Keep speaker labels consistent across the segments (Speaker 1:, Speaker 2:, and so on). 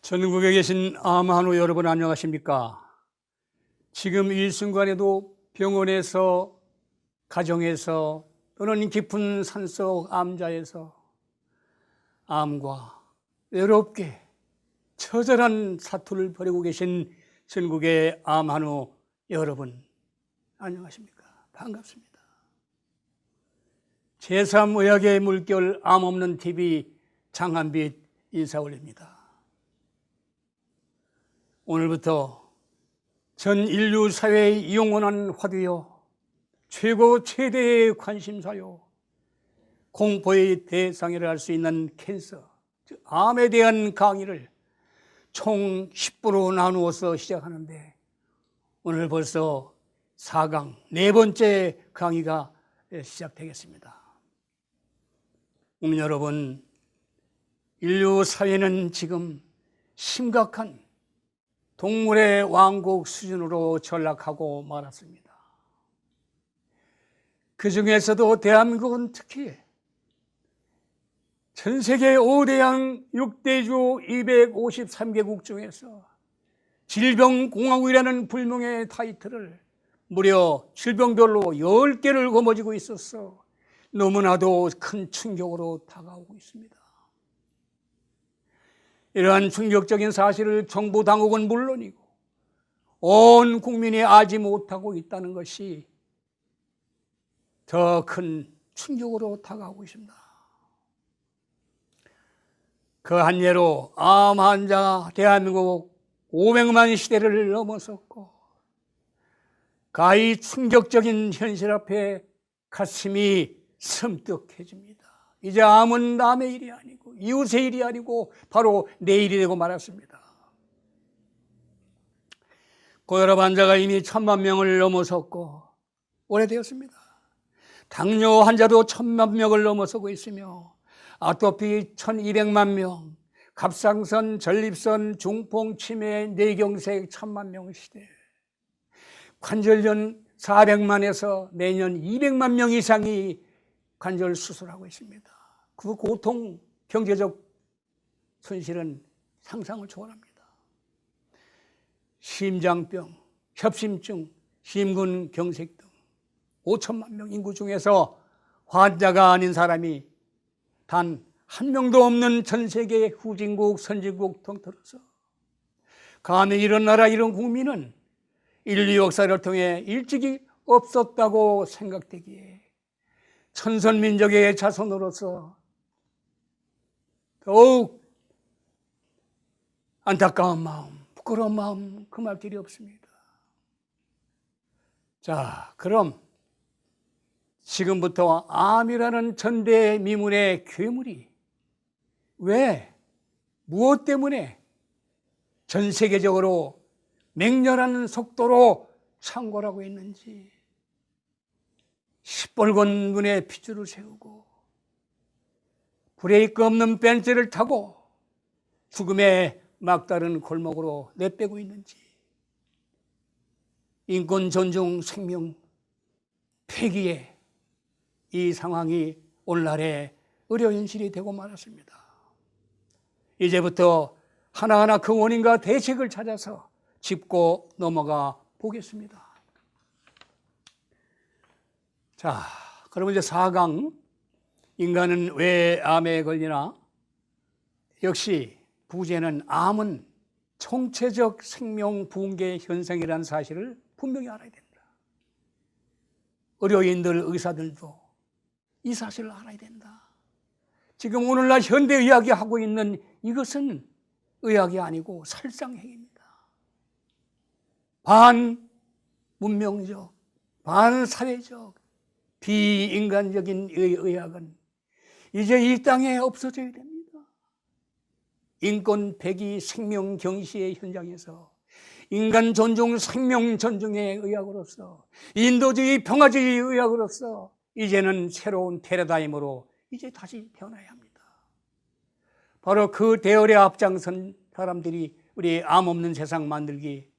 Speaker 1: 전국에 계신 암한우 여러분 안녕하십니까? 지금 이 순간에도 병원에서, 가정에서 또는 깊은 산속 암자에서 암과 외롭게 처절한 사투를 벌이고 계신 전국의 암한우 여러분 안녕하십니까? 반갑습니다. 제3의학의 물결 암없는 TV 장한빛 인사 올립니다. 오늘부터 전 인류 사회의 영원한 화두요, 최대의 관심사요, 공포의 대상이라 할 수 있는 캔서, 즉 암에 대한 강의를 총 10부로 나누어서 시작하는데, 오늘 벌써 4강, 네 번째 강의가 시작되겠습니다. 여러분, 인류 사회는 지금 심각한 동물의 왕국 수준으로 전락하고 말았습니다. 그 중에서도 대한민국은 특히 전 세계 5대양 6대주 253개국 중에서 질병공화국이라는 불명의 타이틀을 무려 질병별로 10개를 거머쥐고 있어서 너무나도 큰 충격으로 다가오고 있습니다. 이러한 충격적인 사실을 정부 당국은 물론이고 온 국민이 알지 못하고 있다는 것이 더 큰 충격으로 다가오고 있습니다. 그 한 예로 암 환자 대한민국 500만 시대를 넘어섰고, 가히 충격적인 현실 앞에 가슴이 섬뜩해집니다. 이제 암은 남의 일이 아니고 이웃의 일이 아니고 바로 내 일이 되고 말았습니다. 고혈압 환자가 이미 1000만 명을 넘어섰고 오래되었습니다. 당뇨 환자도 1000만 명을 넘어서고 있으며 아토피 1200만 명, 갑상선, 전립선, 중풍, 치매, 뇌경색 1000만 명 시대, 관절염 400만에서 매년 200만 명 이상이 관절 수술하고 있습니다. 그 고통, 경제적 손실은 상상을 초월합니다. 심장병, 협심증, 심근경색 등 5천만 명 인구 중에서 환자가 아닌 사람이 단 한 명도 없는 전 세계 후진국, 선진국 통틀어서 감히 이런 나라, 이런 국민은 인류 역사를 통해 일찍이 없었다고 생각되기에 천선민족의 자손으로서 더욱 안타까운 마음, 부끄러운 마음 금할 길이 없습니다. 자, 그럼 지금부터 암이라는 전대미문의 괴물이 왜, 무엇 때문에 전 세계적으로 맹렬한 속도로 창궐하고 있는지, 시뻘건 눈에 핏줄을 세우고 브레이크 없는 벤츠를 타고 죽음의 막다른 골목으로 내빼고 있는지, 인권 존중, 생명 폐기의 이 상황이 오늘날의 의료 현실이 되고 말았습니다. 이제부터 하나하나 그 원인과 대책을 찾아서 짚고 넘어가 보겠습니다. 자, 그럼 이제 4강, 인간은 왜 암에 걸리나? 역시 부제는 암은 총체적 생명 붕괴 현상이라는 사실을 분명히 알아야 된다. 의료인들, 의사들도 이 사실을 알아야 된다. 지금 오늘날 현대의학이 하고 있는 이것은 의학이 아니고 살상행위입니다. 반문명적, 반사회적, 비인간적인 의학은 이제 이 땅에 없어져야 됩니다. 인권 폐기, 생명 경시의 현장에서 인간 존중, 생명 존중의 의학으로서, 인도주의, 평화주의 의학으로서 이제는 새로운 패러다임으로 이제 다시 태어나야 합니다. 바로 그 대열에 앞장선 사람들이 우리 암 없는 세상 만들기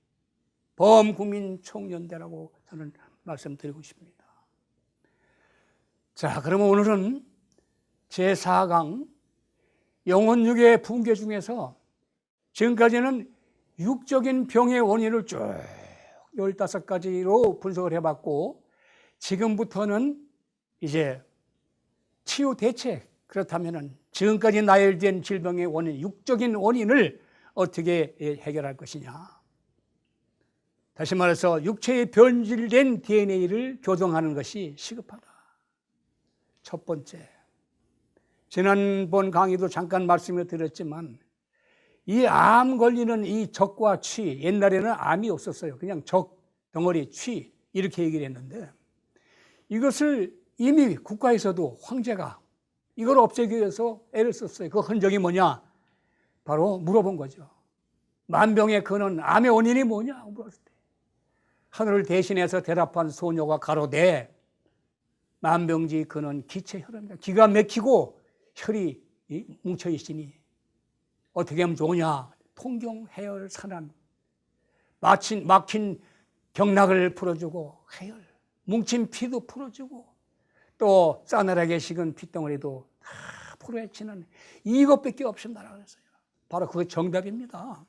Speaker 1: 범국민총연대라고 저는 말씀드리고 싶습니다. 자, 그러면 오늘은 제4강 영혼육의 붕괴 중에서 지금까지는 육적인 병의 원인을 쭉 15가지로 분석을 해봤고, 지금부터는 이제 치유 대책, 그렇다면은 지금까지 나열된 질병의 원인, 육적인 원인을 어떻게 해결할 것이냐. 다시 말해서 육체에 변질된 DNA를 교정하는 것이 시급하다. 첫 번째, 지난번 강의도 잠깐 말씀을 드렸지만 이 암 걸리는 이 적과 취, 옛날에는 암이 없었어요. 그냥 적, 덩어리, 취 이렇게 얘기를 했는데, 이것을 이미 국가에서도 황제가 이걸 없애기 위해서 애를 썼어요. 그 흔적이 뭐냐? 바로 물어본 거죠. 만병의 근원, 암의 원인이 뭐냐? 물었을 때 하늘을 대신해서 대답한 소녀가 가로되 만병지 근원 기체혈입니다. 기가 막히고 혈이 뭉쳐 있으니 어떻게 하면 좋으냐? 통경해열 산안, 막힌 경락을 풀어주고 해열, 뭉친 피도 풀어주고 또 싸늘하게 식은 핏덩어리도 다 풀어헤치는 이것밖에 없습니다. 그랬어요. 바로 그게 정답입니다.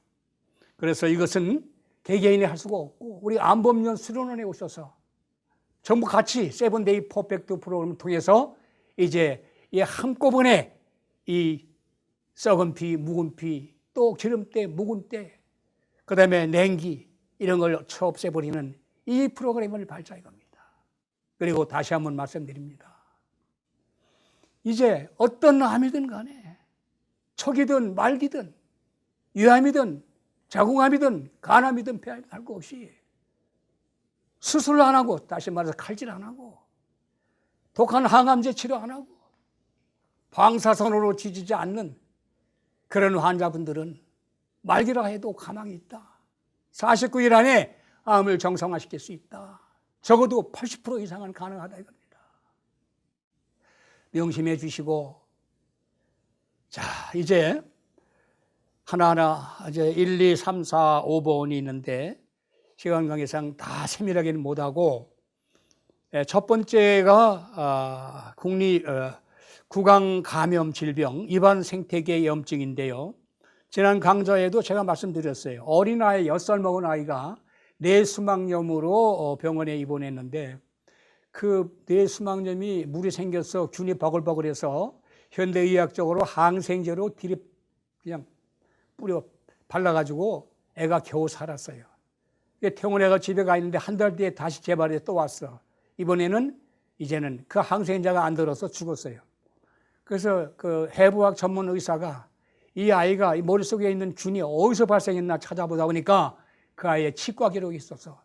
Speaker 1: 그래서 이것은 개개인이 할 수가 없고 우리 암법년 수련원에 오셔서 전부 같이 세븐데이 퍼펙트 프로그램을 통해서 이제 이 한꺼번에 이 썩은 피, 묵은 피, 또 기름때, 묵은 때, 그 다음에 냉기 이런 걸 없애버리는 이 프로그램을 발전해 겁니다. 그리고 다시 한번 말씀드립니다. 이제 어떤 암이든 간에 척이든 말기든 유암이든 자궁암이든 간암이든 폐암이든 할 거 없이 수술 안 하고, 다시 말해서 칼질 안 하고, 독한 항암제 치료 안 하고, 방사선으로 지지지 않는 그런 환자분들은 말기라 해도 가망이 있다. 49일 안에 암을 정상화시킬 수 있다. 적어도 80% 이상은 가능하다 이겁니다. 명심해 주시고, 자, 이제 하나하나 이제 1, 2, 3, 4, 5번이 있는데 시간 관계상 다 세밀하게는 못하고, 첫 번째가 구강 감염 질병 입안 생태계 염증인데요. 지난 강좌에도 제가 말씀드렸어요. 어린아이 6살 먹은 아이가 뇌수막염으로 병원에 입원했는데 그 뇌수막염이 물이 생겨서 균이 버글버글해서 현대의학적으로 항생제로 그냥 뿌려 발라가지고 애가 겨우 살았어요. 퇴원해가 집에 가 있는데 한 달 뒤에 다시 재발해 또 왔어. 이번에는 이제는 그 항생제가 안 들어서 죽었어요. 그래서 그 해부학 전문 의사가 이 아이가 이 머릿속에 있는 균이 어디서 발생했나 찾아보다 보니까 그 아이의 치과 기록이 있어서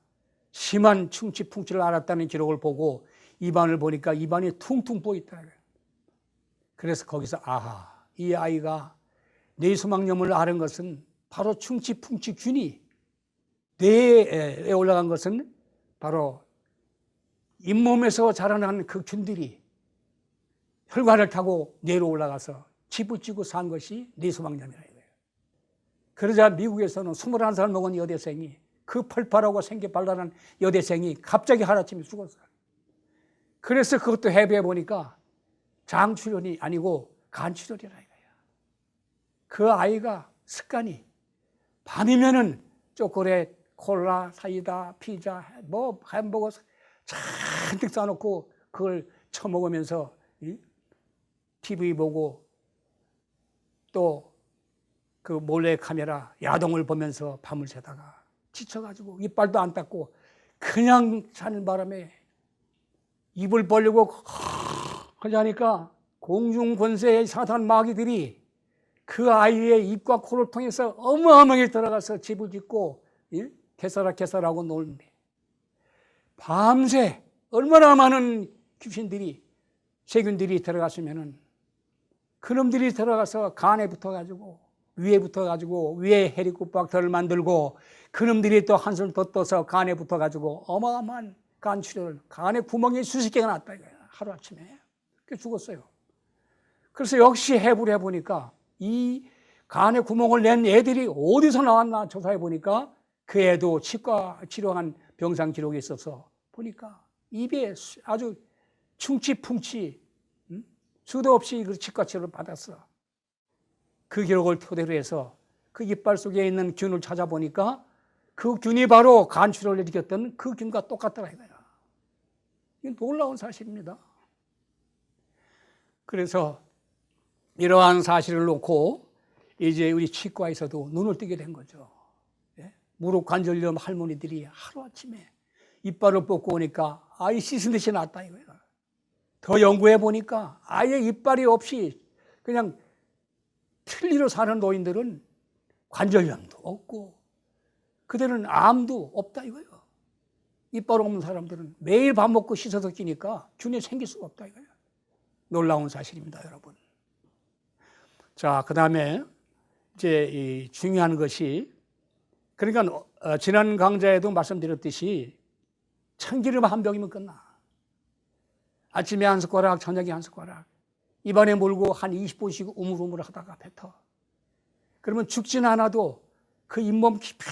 Speaker 1: 심한 충치 풍치를 앓았다는 기록을 보고 입안을 보니까 입안이 퉁퉁 부어 있더라고요. 그래서 거기서 아하, 이 아이가 뇌수막염을 앓은 것은 바로 충치 풍치 균이 뇌에 올라간 것은 바로 잇몸에서 자라난 그 균들이 혈관을 타고 뇌로 올라가서 지붙이고 산 것이 뇌수막염이라 이거예요. 그러자 미국에서는 21살 먹은 여대생이, 그 펄펄하고 생기 발랄한 여대생이 갑자기 하루아침에 죽었어요. 그래서 그것도 해부해 보니까 장출혈이 아니고 간출혈이라 이거예요. 그 아이가 습관이 밤이면은 초콜릿, 콜라, 사이다, 피자, 뭐 햄버거 잔뜩 싸놓고 그걸 처먹으면서 TV 보고 또 그 몰래 카메라 야동을 보면서 밤을 새다가 지쳐가지고 이빨도 안 닦고 그냥 자는 바람에 입을 벌리고 하자니까 공중권세의 사탄 마귀들이 그 아이의 입과 코를 통해서 어마어마하게 들어가서 집을 짓고 개설하고 놀는데 밤새 얼마나 많은 귀신들이, 세균들이 들어갔으면은 그놈들이 들어가서 간에 붙어가지고 위에 붙어가지고 위에 헤리코박터를 만들고 그놈들이 또 한술 더 떠서 간에 붙어가지고 어마어마한 간출혈, 간에 구멍이 수십 개가 났다 이거야. 하루아침에. 그게 죽었어요. 그래서 역시 해부를 해보니까 이 간에 구멍을 낸 애들이 어디서 나왔나 조사해 보니까 그 애도 치과 치료한 병상 기록이 있어서 보니까 입에 아주 충치 풍치 수도 없이 그 치과 치료를 받았어. 그 기록을 토대로 해서 그 이빨 속에 있는 균을 찾아보니까 그 균이 바로 간출혈을 일으켰던 그 균과 똑같더라 이거야. 이건 놀라운 사실입니다. 그래서 이러한 사실을 놓고 이제 우리 치과에서도 눈을 뜨게 된 거죠. 무릎 관절염 할머니들이 하루아침에 이빨을 뽑고 오니까 아예 씻은 듯이 났다 이거예요. 더 연구해 보니까 아예 이빨이 없이 그냥 틀니로 사는 노인들은 관절염도 없고 그들은 암도 없다 이거예요. 이빨 없는 사람들은 매일 밥 먹고 씻어서 끼니까 균이 생길 수가 없다 이거예요. 놀라운 사실입니다, 여러분. 자, 그다음에 이제 이 중요한 것이 그러니까 지난 강좌에도 말씀드렸듯이 참기름 한 병이면 끝나. 아침에 한 숟가락, 저녁에 한 숟가락. 입안에 물고 한 20분씩 우물우물 하다가 뱉어. 그러면 죽지는 않아도 그 잇몸 깊이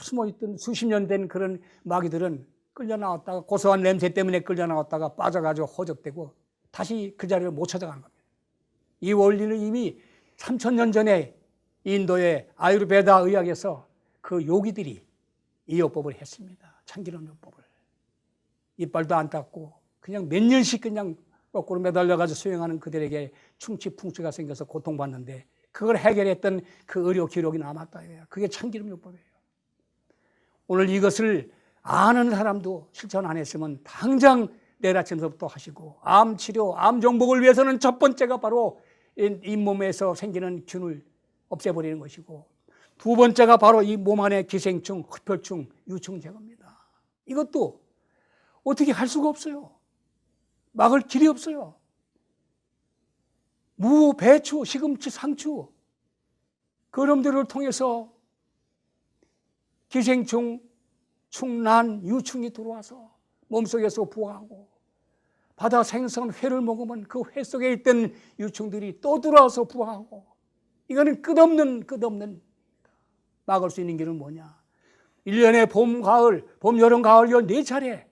Speaker 1: 숨어있던 수십 년 된 그런 마귀들은 끌려 나왔다가 고소한 냄새 때문에 끌려 나왔다가 빠져가지고 허적되고 다시 그 자리를 못 찾아가는 겁니다. 이 원리는 이미 3000년 전에 인도의 아유르베다 의학에서 그 요기들이 이 요법을 했습니다. 참기름 요법을. 이빨도 안 닦고 그냥 몇 년씩 그냥 거꾸로 매달려가지고 수행하는 그들에게 충치풍치가 생겨서 고통받는데 그걸 해결했던 그 의료 기록이 남았다. 그게 참기름 요법이에요. 오늘 이것을 아는 사람도 실천 안 했으면 당장 내일 아침부터 하시고 암 치료, 암 정복을 위해서는 첫 번째가 바로 잇몸에서 생기는 균을 없애버리는 것이고 두 번째가 바로 이 몸 안에 기생충, 흡혈충, 유충 제거입니다. 이것도 어떻게 할 수가 없어요. 막을 길이 없어요. 무, 배추, 시금치, 상추 그놈들을 통해서 기생충, 충난, 유충이 들어와서 몸속에서 부화하고 바다 생선, 회를 먹으면 그 회 속에 있던 유충들이 또 들어와서 부화하고 이거는 끝없는 막을 수 있는 길은 뭐냐. 1년에 봄, 가을, 봄, 여름, 가을, 열 4차례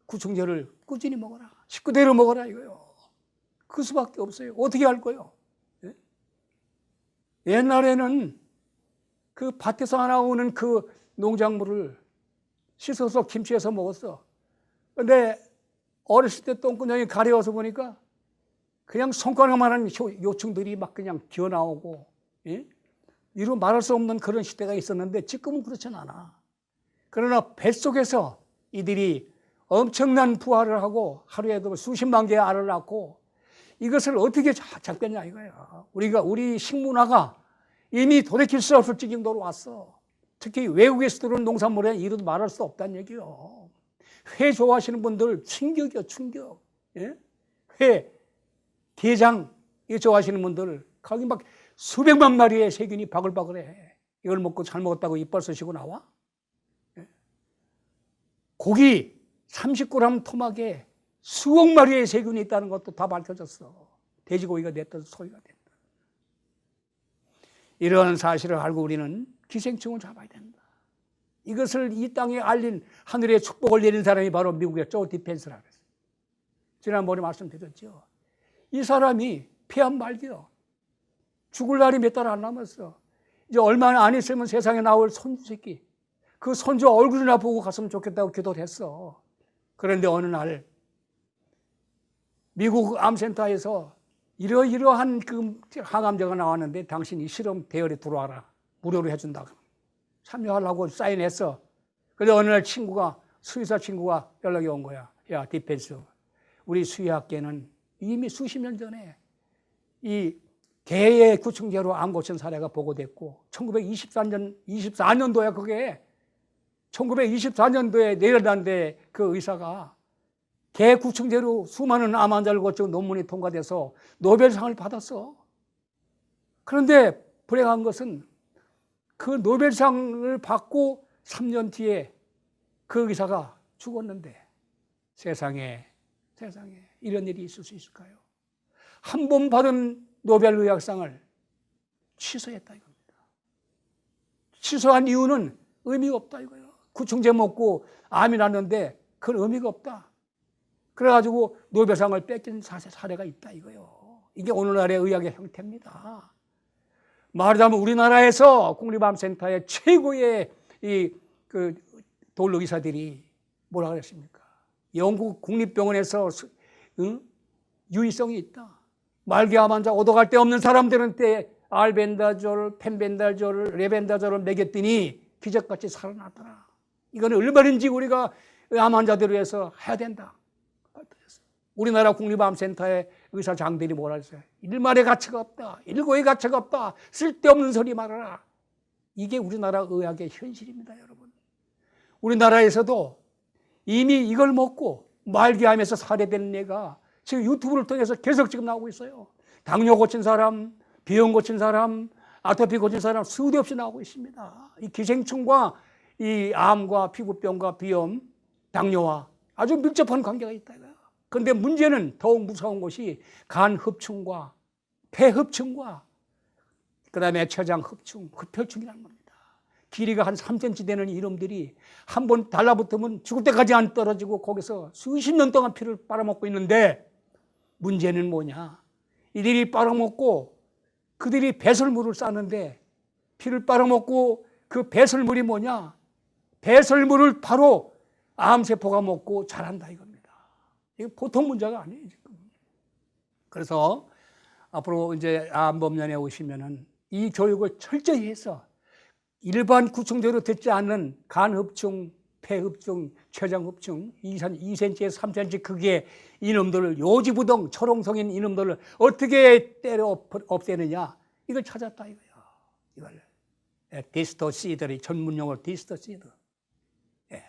Speaker 1: 구충제를 꾸준히 먹어라. 식구대로 먹어라 이거요. 그 수밖에 없어요. 어떻게 할 거예요? 예? 옛날에는 그 밭에서 나오는 그 농작물을 씻어서 김치해서 먹었어. 근데 어렸을 때 똥구녕이 가려워서 보니까 그냥 손가락만한 요충들이 막 그냥 기어나오고 예? 이루 말할 수 없는 그런 시대가 있었는데 지금은 그렇진 않아. 그러나 뱃속에서 이들이 엄청난 부화를 하고 하루에도 수십만 개의 알을 낳고 이것을 어떻게 잡겠냐 이거야. 우리 식문화가 이미 돌이킬 수 없을 정도로 왔어. 특히 외국에서 들어온 농산물에 이루도 말할 수 없다는 얘기요. 회 좋아하시는 분들 충격이요, 충격. 예? 회, 게장 이거 좋아하시는 분들 거기 막 수백만 마리의 세균이 바글바글해. 이걸 먹고 잘 먹었다고 이빨 쑤시고 나와? 예? 고기 30g 토막에 수억 마리의 세균이 있다는 것도 다 밝혀졌어. 돼지고기가 냈던 소리가 된다. 이런 사실을 알고 우리는 기생충을 잡아야 된다. 이것을 이 땅에 알린 하늘의 축복을 내린 사람이 바로 미국의 조 디펜스라고 했어요. 지난번에 말씀드렸죠. 이 사람이 폐암 말기요. 죽을 날이 몇 달 안 남았어. 이제 얼마 안 있으면 세상에 나올 손주 새끼. 그 손주 얼굴이나 보고 갔으면 좋겠다고 기도를 했어. 그런데 어느 날 미국 암센터에서 이러이러한 그 항암제가 나왔는데 당신이 실험 대열에 들어와라. 무료로 해준다고. 참여하려고 사인했어. 그런데 어느 날 수의사 친구가 연락이 온 거야. 야, 디펜스. 우리 수의학계는 이미 수십 년 전에 이 개의 구충제로 암 고친 사례가 보고됐고 1924년도에 그게 1924년도에 내려단데 그 의사가 개 구충제로 수많은 암 환자를 고치고 논문이 통과돼서 노벨상을 받았어. 그런데 불행한 것은 그 노벨상을 받고 3년 뒤에 그 의사가 죽었는데 세상에 이런 일이 있을 수 있을까요? 한 번 받은 노벨 의학상을 취소했다 이겁니다. 취소한 이유는 의미가 없다 이거예요. 구충제 먹고 암이 났는데 그건 의미가 없다. 그래가지고 노벨상을 뺏긴 사례가 있다 이거예요. 이게 오늘날의 의학의 형태입니다. 말하자면 우리나라에서 국립암센터의 최고의 돌로 의사들이 뭐라 그랬습니까? 영국 국립병원에서 유의성이 있다. 말기암 환자 오도갈 데 없는 사람들한테 알벤다졸, 펜벤다졸, 레벤다졸을 먹였더니 기적같이 살아났더라. 이거는 얼마든지 우리가 암 환자들을 위해서 해야 된다. 우리나라 국립암센터의 의사장들이 뭐라 했어요? 일말의 가치가 없다. 일고의 가치가 없다. 쓸데없는 소리 말아라. 이게 우리나라 의학의 현실입니다, 여러분. 우리나라에서도 이미 이걸 먹고 말기암에서 살해된 애가 지금 유튜브를 통해서 계속 지금 나오고 있어요. 당뇨 고친 사람, 비염 고친 사람, 아토피 고친 사람 수도 없이 나오고 있습니다. 이 기생충과 이 암과 피부병과 비염, 당뇨와 아주 밀접한 관계가 있다. 그런데 문제는 더욱 무서운 것이 간 흡충과 폐 흡충과 그다음에 췌장 흡충, 흡혈충이라는 겁니다. 길이가 한 3cm 되는 이놈들이 한 번 달라붙으면 죽을 때까지 안 떨어지고 거기서 수십 년 동안 피를 빨아먹고 있는데 문제는 뭐냐? 이들이 빨아먹고 그들이 배설물을 싸는데 피를 빨아먹고 그 배설물이 뭐냐? 배설물을 바로 암세포가 먹고 자란다 이겁니다. 이게 보통 문제가 아니에요, 지금. 그래서 앞으로 이제 암범연에 오시면은 이 교육을 철저히 해서 일반 구충제로 듣지 않는 간흡충, 폐흡충, 췌장흡충 2cm에서 3cm 크기의 이놈들을 요지부동 초롱성인 이놈들을 어떻게 때려 없애느냐 이걸 찾았다 이거예요. 이걸 디스토시드를 전문용어로 디스토시드. 예.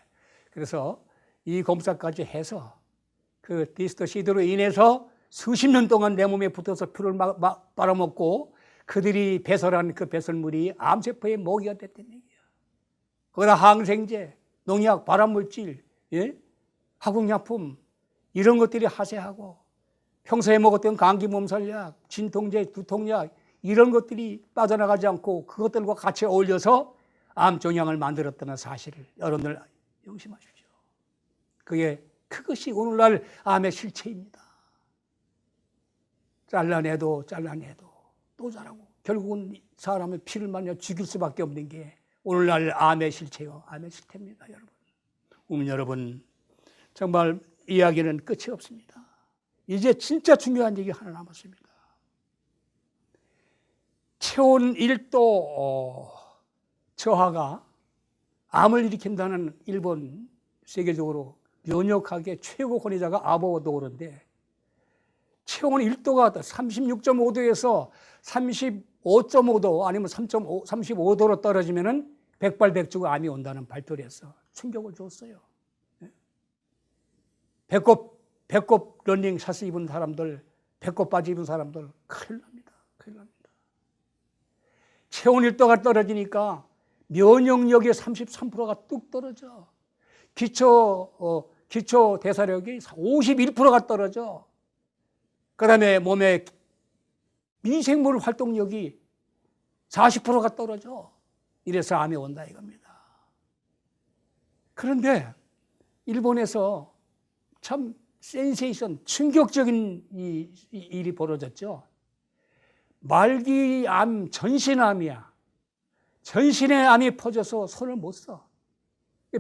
Speaker 1: 그래서 이 검사까지 해서 그 디스토시드로 인해서 수십 년 동안 내 몸에 붙어서 피를 빨아먹고 그들이 배설한 그 배설물이 암세포의 먹이가 됐다는 얘기야. 거기다 항생제, 농약, 발암물질, 예? 화학약품 이런 것들이 하세하고 평소에 먹었던 감기 몸살약, 진통제, 두통약 이런 것들이 빠져나가지 않고 그것들과 같이 어울려서 암종양을 만들었다는 사실을 여러분들 명심하십시오. 그것이 오늘날 암의 실체입니다. 잘라내도 또 자라고 결국은 사람의 피를 마냥 죽일 수밖에 없는 게 오늘날 암의 실체요. 암의 실태입니다, 여러분. 여러분 정말 이야기는 끝이 없습니다. 이제 진짜 중요한 얘기 하나 남았습니다. 체온 1도 저하가 암을 일으킨다는 일본 세계적으로 면역학의 최고 권위자가 아보도 그런데 체온 1도가 36.5도에서 35.5도 아니면 35도로 떨어지면은 백발백중 암이 온다는 발표를 해서 충격을 줬어요. 배꼽 러닝 샷스 입은 사람들, 배꼽 바지 입은 사람들 큰일 납니다. 큰일 납니다. 체온 1도가 떨어지니까 면역력의 33%가 뚝 떨어져. 기초 대사력이 51%가 떨어져. 그 다음에 몸의 미생물 활동력이 40%가 떨어져. 이래서 암이 온다 이겁니다. 그런데 일본에서 참 센세이션, 충격적인 일이 벌어졌죠. 말기암, 전신암이야. 전신의 암이 퍼져서 손을 못 써.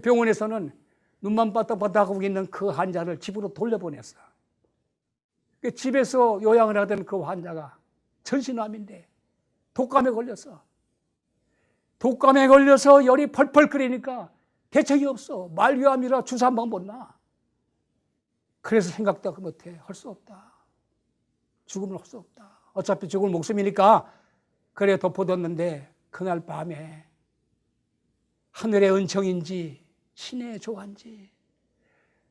Speaker 1: 병원에서는 눈만 빠딱빠딱하고 있는 그 환자를 집으로 돌려보냈어. 집에서 요양을 하던 그 환자가 전신암인데 독감에 걸렸어. 독감에 걸려서 열이 펄펄 끓이니까 대책이 없어. 말기암이라 주사 한 방 못 놔. 그래서 생각도 못해. 할 수 없다. 죽음을 할 수 없다. 어차피 죽을 목숨이니까 그래 덮어뒀는데 그날 밤에 하늘의 은총인지 신의 조화인지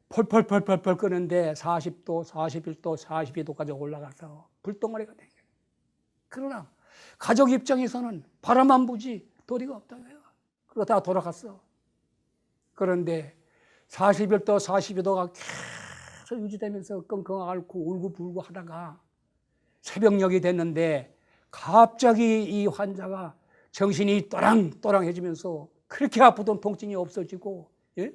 Speaker 1: 펄펄 끄는데 40도, 41도, 42도까지 올라가서 불덩어리가 된 거예요. 그러나 가족 입장에서는 바람 안 부지 도리가 없다고요. 그러다가 돌아갔어. 그런데 41도, 42도가 계속 유지되면서 끙끙 앓고 울고불고 하다가 새벽녘이 됐는데 갑자기 이 환자가 정신이 또랑또랑해지면서 그렇게 아프던 통증이 없어지고, 예?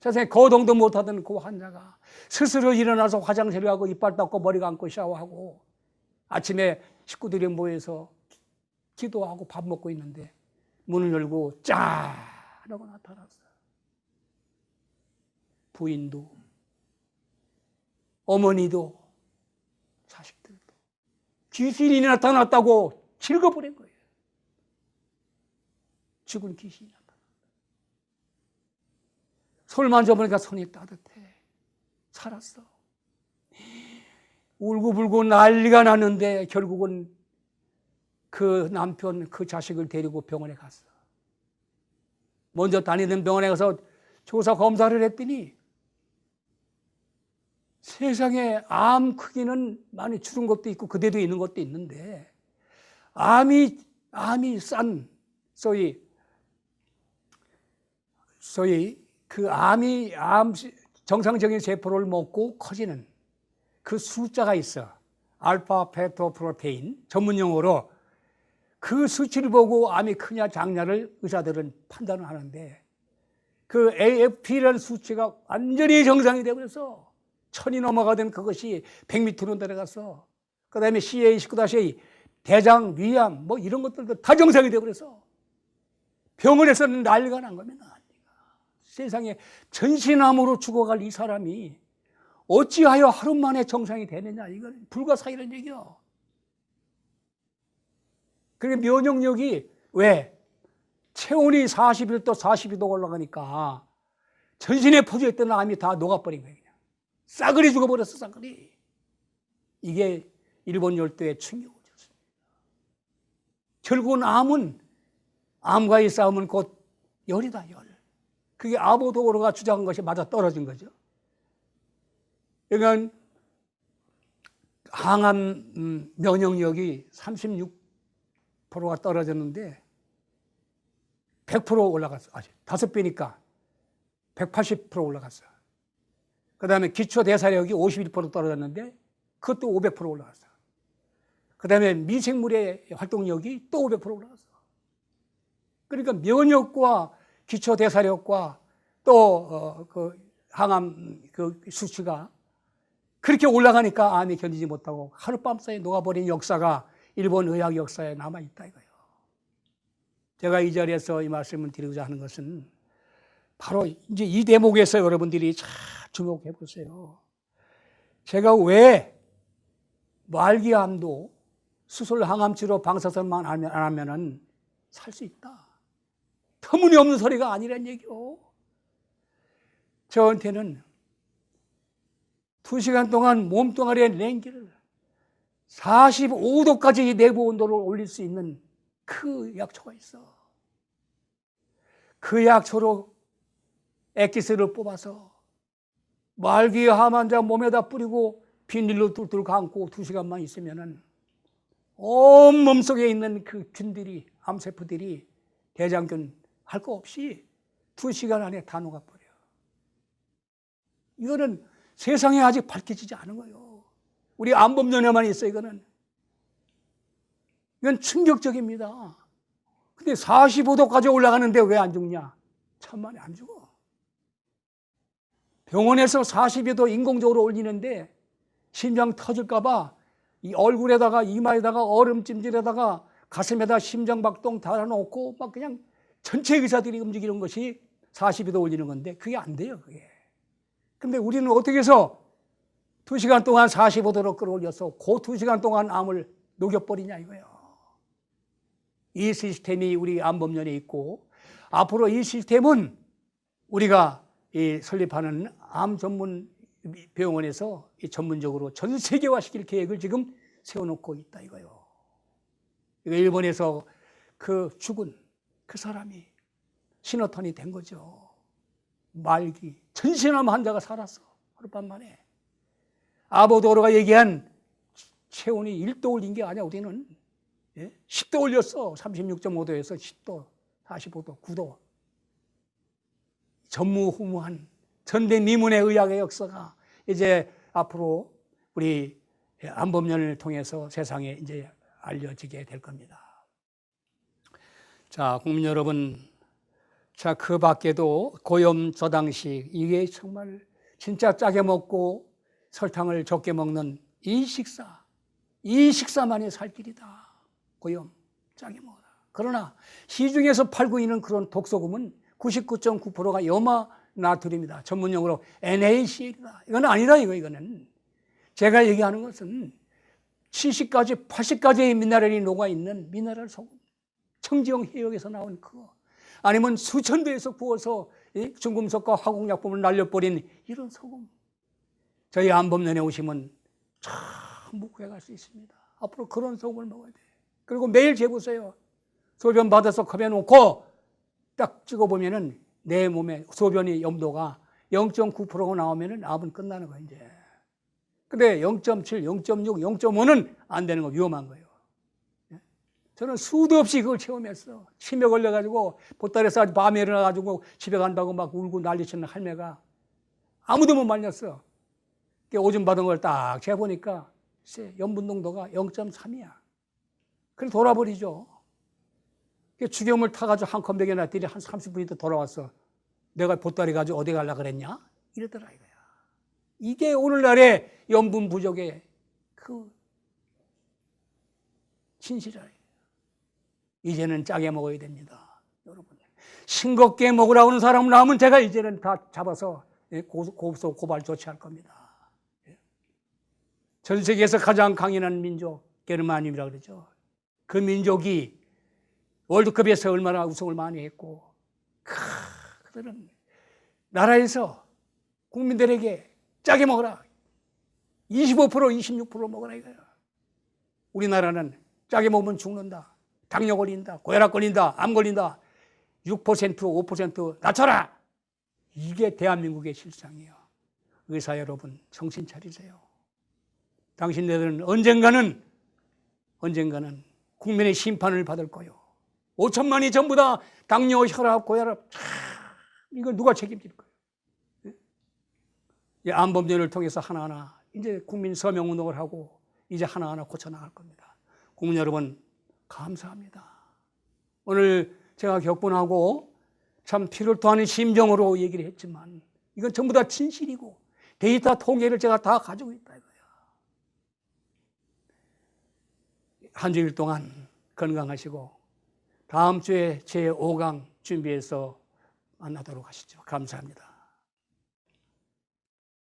Speaker 1: 세상에 거동도 못하던 그 환자가 스스로 일어나서 화장실을 가고 이빨 닦고 머리 감고 샤워하고 아침에 식구들이 모여서 기도하고 밥 먹고 있는데 문을 열고 짜 하고 나타났어요. 부인도 어머니도 자식들도 귀신이 나타났다고 즐거버린 거예요. 죽은 귀신이 나타났다. 손을 만져보니까 손이 따뜻해. 살았어. 울고불고 난리가 났는데 결국은 그 남편, 그 자식을 데리고 병원에 갔어. 먼저 다니던 병원에 가서 조사 검사를 했더니 세상에 암 크기는 많이 줄은 것도 있고 그대도 있는 것도 있는데 암이 싼 소위 그 암 정상적인 세포를 먹고 커지는 그 숫자가 있어. 알파 페토 프로테인 전문 용어로 그 수치를 보고 암이 크냐 작냐를 의사들은 판단을 하는데 그 AFP라는 수치가 완전히 정상이 되어버려서 1000이 넘어가던 그것이 100m로 내려가서 그 다음에 CA19-A 대장, 위암 뭐 이런 것들도 다 정상이 되어버려서 병원에서는 난리가 난 겁니다. 세상에 전신암으로 죽어갈 이 사람이 어찌하여 하루 만에 정상이 되느냐. 이건 불가사의란 얘기요. 그게 면역력이 왜? 체온이 41도, 42도 올라가니까 전신에 퍼져있던 암이 다 녹아버린 거예요. 그냥. 싸그리 죽어버렸어, 싸그리. 이게 일본 열도의 충격이었습니다. 결국은 암과의 싸움은 곧 열이다, 열. 그게 아보도로가 주장한 것이 맞아 떨어진 거죠. 그러니까 항암 면역력이 36%가 떨어졌는데 100% 올라갔어. 5배니까 180% 올라갔어. 그 다음에 기초대사력이 51% 떨어졌는데 그것도 500% 올라갔어. 그 다음에 미생물의 활동력이 또 500% 올라갔어. 그러니까 면역과 기초대사력과 또 그 항암 그 수치가 그렇게 올라가니까 암이 견디지 못하고 하룻밤 사이에 녹아버린 역사가 일본 의학 역사에 남아있다 이거예요. 제가 이 자리에서 이 말씀을 드리고자 하는 것은 바로 이제 이 대목에서 여러분들이 잘 주목해 보세요. 제가 왜 말기암도 수술 항암치료 방사선만 안 하면은 살 수 있다. 터무니없는 소리가 아니란 얘기요. 저한테는 2시간 동안 몸뚱아리에 냉기를 45도까지 내부 온도를 올릴 수 있는 그 약초가 있어. 그 약초로 액기스를 뽑아서 말기암 환자 몸에다 뿌리고 비닐로 뚫뚫 감고 2시간만 있으면은 온 몸속에 있는 그 균들이, 암세포들이 대장균 할 거 없이 2시간 안에 다 녹아버려. 이거는 세상에 아직 밝혀지지 않은 거예요. 우리 암범전에만 있어, 이거는. 이건 충격적입니다. 근데 45도까지 올라가는데 왜 안 죽냐? 천만에 안 죽어. 병원에서 42도 인공적으로 올리는데 심장 터질까봐 이 얼굴에다가 이마에다가 얼음찜질에다가 가슴에다 심장박동 달아놓고 막 그냥 전체 의사들이 움직이는 것이 42도 올리는 건데 그게 안 돼요, 그게. 근데 우리는 어떻게 해서 2시간 동안 45도로 끌어올려서 그 2시간 동안 암을 녹여버리냐 이거예요. 이 시스템이 우리 암범연에 있고 앞으로 이 시스템은 우리가 설립하는 암 전문 병원에서 전문적으로 전 세계화시킬 계획을 지금 세워놓고 있다 이거예요. 일본에서 그 죽은 그 사람이 신호탄이 된 거죠. 말기 전신암 환자가 살았어. 하룻밤 만에. 아보도로가 얘기한 체온이 1도 올린 게 아니야. 우리는 10도 올렸어. 36.5도에서 10도, 45도, 9도. 전무후무한 전대미문의 의학의 역사가 이제 앞으로 우리 암범연을 통해서 세상에 이제 알려지게 될 겁니다. 자, 국민 여러분, 자, 그 밖에도 고염 저당식, 이게 정말 진짜 짜게 먹고 설탕을 적게 먹는 이 식사만이 살 길이다. 고염. 짜게 먹어라. 그러나 시중에서 팔고 있는 그런 독소금은 99.9%가 염화 나트륨이다. 전문용어로 NaCl이다. 이건 아니다 이거는. 제가 얘기하는 것은 70가지, 80가지의 미네랄이 녹아있는 미네랄 소금. 청지형 해역에서 나온 그거. 아니면 수천 도에서 구워서 중금속과 화공약품을 날려버린 이런 소금. 저희 안범면에 오시면 전부 구해갈 수 있습니다. 앞으로 그런 소금을 먹어야 돼요. 그리고 매일 재보세요. 소변 받아서 컵에 놓고 딱 찍어보면은 내 몸에 소변이 염도가 0.9%가 나오면은 암은 끝나는 거예요, 이제. 근데 0.7, 0.6, 0.5는 안 되는 거, 위험한 거예요. 저는 수도 없이 그걸 체험했어. 치매 걸려가지고 보따리에서 아주 밤에 일어나가지고 집에 간다고 막 울고 난리치는 할매가 아무도 못 말렸어. 오줌 받은 걸 딱 재보니까 염분 농도가 0.3이야. 그래서 돌아버리죠. 주경물 타가지고 한 컵 먹여놨더니 한 30분 있다 돌아왔어. 내가 보따리 가지고 어디 가려고 그랬냐? 이러더라 이거야. 이게 오늘날의 염분 부족의 그 진실이에요. 이제는 짜게 먹어야 됩니다. 여러분. 싱겁게 먹으라고 하는 사람 나오면 제가 이제는 다 잡아서 고소 고발 조치할 겁니다. 전 세계에서 가장 강인한 민족 게르마늄이라고 그러죠. 그 민족이 월드컵에서 얼마나 우승을 많이 했고 그들은 나라에서 국민들에게 짜게 먹어라. 25%, 26% 먹어라 이거야. 우리나라는 짜게 먹으면 죽는다. 당뇨 걸린다. 고혈압 걸린다. 암 걸린다. 6%, 5% 낮춰라. 이게 대한민국의 실상이에요. 의사 여러분 정신 차리세요. 당신네들은 언젠가는 국민의 심판을 받을 거요. 5천만이 전부 다 당뇨, 혈압, 고혈압 이걸 누가 책임질 거예요? 암범죄를 통해서 하나하나 이제 국민 서명운동을 하고 이제 하나하나 고쳐나갈 겁니다. 국민 여러분 감사합니다. 오늘 제가 격분하고 참 피를 토하는 심정으로 얘기를 했지만 이건 전부 다 진실이고 데이터 통계를 제가 다 가지고 있다 이거야. 한 주일 동안 건강하시고 다음 주에 제 5강 준비해서 만나도록 하시죠. 감사합니다.